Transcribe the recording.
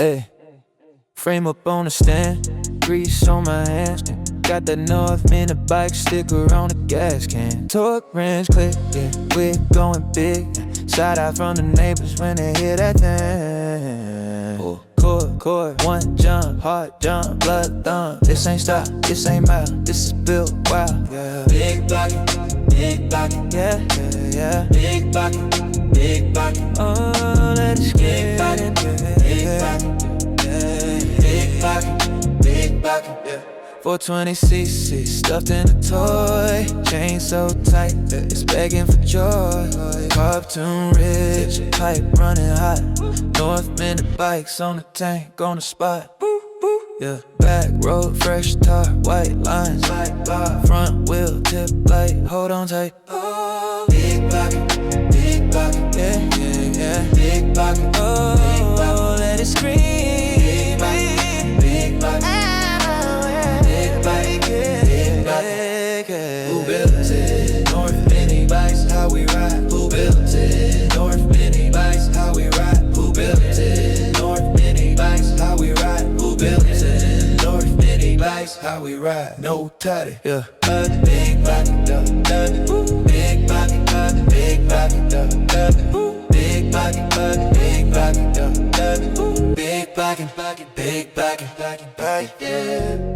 Ayy, frame up on the stand, grease on my hands. Got that North Minute bike sticker on the gas can. Torque wrench click, yeah, we're going big. Shout out from the neighbors when they hear that thing. Chord, one jump, hard jump, blood thump. This ain't stop, this ain't mild, this is built wild. Yeah. Big blockin', yeah, yeah, yeah. Big blockin', oh, let it skip. Big blockin', yeah. 420cc stuffed in a toy, chain so tight that it's begging for joy. Cartoon rich, pipe running hot. North Minute bikes on the tank, on the spot. Yeah, back road, fresh tar, white lines, front wheel, tip light, hold on tight. Big blockin', yeah, yeah, yeah. Big blockin', oh, let it scream. Big blockin'. Who built it? North Minute bikes, how we ride. Who built it? North Minute bikes, how we ride. Who built it? North Minute bikes, how we ride. Who built it? North Minute bikes, how we ride. No tatty, yeah. Big blockin', big blockin', big blockin', big blockin', big blockin', big blockin', big blockin', yeah.